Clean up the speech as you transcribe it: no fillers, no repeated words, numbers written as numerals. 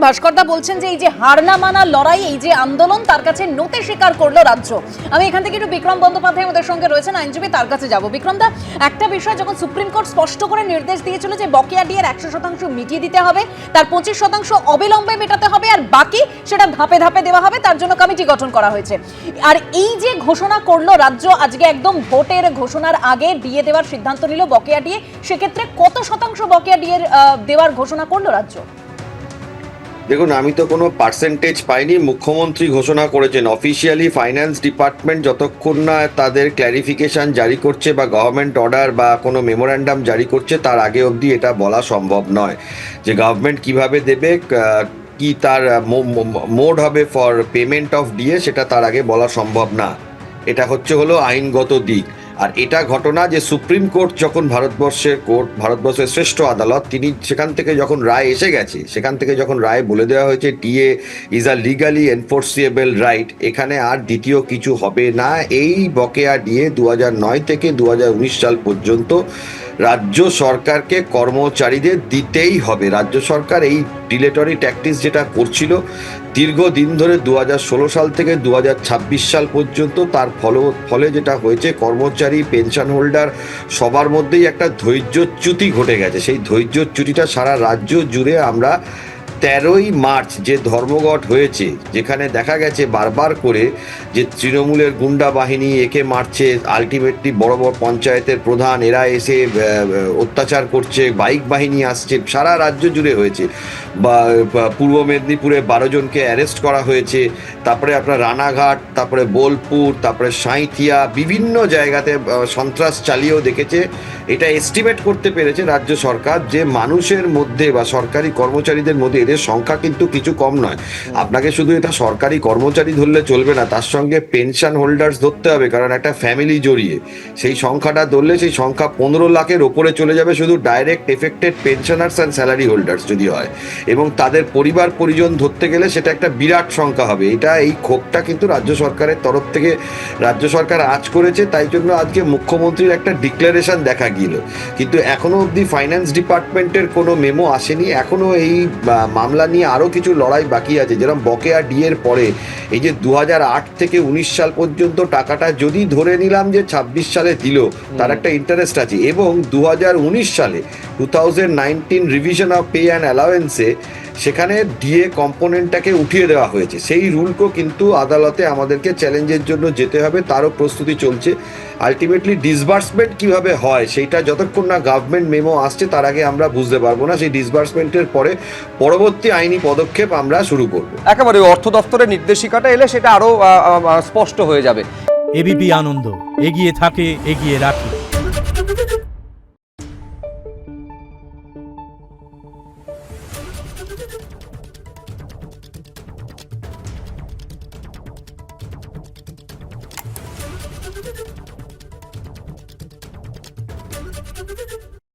ভাস্করদা বলছেন যে এই যে হার না মানা লড়াই, এই যে আন্দোলন, তার কাছে নতে স্বীকার করলো রাজ্য। আমি এখান থেকে একটু বিক্রম বন্দ্যোপাধ্যায় আমাদের সঙ্গে রয়েছেন, আইনজীবী, তার কাছে যাব। বিক্রম দা, একটা বিষয় যখন সুপ্রিম কোর্ট স্পষ্ট করে নির্দেশ দিয়েছিল যে বকেয়া ডিএর 100% মিটিয়ে দিতে হবে, তার 25% অবিলম্বে মেটাতে হবে, আর বাকি সেটা ধাপে ধাপে দেওয়া হবে, তার জন্য কমিটি গঠন করা হয়েছে। আর এই যে ঘোষণা করলো রাজ্য আজকে, একদম ভোটের ঘোষণার আগে ডিএ দেওয়ার সিদ্ধান্ত নিল বকেয়া ডিএ, সেক্ষেত্রে কত শতাংশ বকেয়া ডিএর দেওয়ার ঘোষণা করলো রাজ্য? দেখুন, আমি তো কোনো পার্সেন্টেজ পাইনি। মুখ্যমন্ত্রী ঘোষণা করেছেন। অফিসিয়ালি ফাইন্যান্স ডিপার্টমেন্ট যতক্ষণ না তাদের ক্ল্যারিফিকেশন জারি করছে বা গভর্নমেন্ট অর্ডার বা কোনো মেমোরান্ডাম জারি করছে, তার আগে অবধি এটা বলা সম্ভব নয় যে গভর্নমেন্ট কিভাবে দেবে, কি তার মোড হবে ফর পেমেন্ট অফ ডিএ, সেটা তার আগে বলা সম্ভব না। এটা হলো আইনগত দিক। আর এটা ঘটনা যে সুপ্রিম কোর্ট যখন ভারতবর্ষের শ্রেষ্ঠ আদালত, তিনি সেখান থেকে যখন রায় এসে গেছে, সেখান থেকে যখন রায় বলে দেওয়া হয়েছে DA is a legally enforceable right, এখানে আর দ্বিতীয় কিছু হবে না। এই বকেয়া ডিএ 2009 থেকে 2019 সাল পর্যন্ত রাজ্য সরকারকে কর্মচারীদের দিতেই হবে। রাজ্য সরকার এই ডিলেটরি ট্যাকটিস যেটা করছিল দীর্ঘদিন ধরে 2016 সাল থেকে 2026 সাল পর্যন্ত, তার ফলে যেটা হয়েছে, কর্মচারী, পেনশন হোল্ডার সবার মধ্যেই একটা ধৈর্যচ্যুতি ঘটে গেছে। সেই ধৈর্যচ্যুতিটা সারা রাজ্য জুড়ে আমরা 13ই মার্চ যে ধর্মঘট হয়েছে, যেখানে দেখা গেছে বারবার করে যে তৃণমূলের গুন্ডা বাহিনী একে মারছে, আলটিমেটলি বড় বড় পঞ্চায়েতের প্রধান এরা এসে অত্যাচার করছে, বাইক বাহিনী আসছে, সারা রাজ্য জুড়ে হয়েছে। বা পূর্ব মেদিনীপুরে 12 জনকে অ্যারেস্ট করা হয়েছে, তারপরে আপনার রানাঘাট, তারপরে বোলপুর, তারপরে সাঁইথিয়া, বিভিন্ন জায়গাতে সন্ত্রাস চালিয়েও দেখেছে। এটা এস্টিমেট করতে পেরেছে রাজ্য সরকার যে মানুষের মধ্যে বা সরকারি কর্মচারীদের মধ্যে এদের সংখ্যা কিন্তু কিছু কম নয়। আপনাকে শুধু এটা সরকারি কর্মচারী ধরলে চলবে না, তার সঙ্গে পেনশন হোল্ডার্স ধরতে হবে, কারণ একটা ফ্যামিলি জড়িয়ে। সেই সংখ্যাটা ধরলে সেই সংখ্যা 15 লাখের ওপরে চলে যাবে শুধু direct affected pensioners and salary holders যদি হয়, এবং তাদের পরিবার পরিজন ধরতে গেলে সেটা একটা বিরাট সংখ্যা হবে। এই ক্ষোভটা কিন্তু রাজ্য সরকারের তরফ থেকে রাজ্য সরকার আজ করেছে, তাই জন্য আজকে মুখ্যমন্ত্রীর একটা ডিক্লারেশন দেখা গেল। কিন্তু এখনো অবধি ফাইন্যান্স ডিপার্টমেন্টের কোনো মেমো আসেনি। এখনো এই মামলা নিয়ে আরও কিছু লড়াই বাকি আছে। যেরকম বকেয়া ডিএর পরে এই যে 2008 থেকে 19 সাল পর্যন্ত টাকাটা যদি ধরে নিলাম যে 26 সালে দিল, তার একটা ইন্টারেস্ট আছে, এবং 2019 সালে 2019 রিভিশন অফ পে অ্যান্ড অ্যালাওয়েন্সে সেখানে ডিএ কম্পোনেন্টটাকে উঠিয়ে দেওয়া হয়েছে। সেই রুলকেও কিন্তু আদালতে আমাদেরকে চ্যালেঞ্জের জন্য যেতে হবে, তারও প্রস্তুতি চলছে। আলটিমেটলি ডিসবার্সমেন্ট কিভাবে হয় সেইটা যতক্ষণ না গভর্নমেন্ট মেমো আসছে তার আগে আমরা বুঝতে পারবো না। সেই ডিসবার্সমেন্টের পরে পরবর্তী আইনি পদক্ষেপ আমরা শুরু করব। একেবারে অর্থ দপ্তরের নির্দেশিকাটা এলে সেটা আরো স্পষ্ট হয়ে যাবে। এবিপি আনন্দ, এগিয়ে থাকে, এগিয়ে রাখে।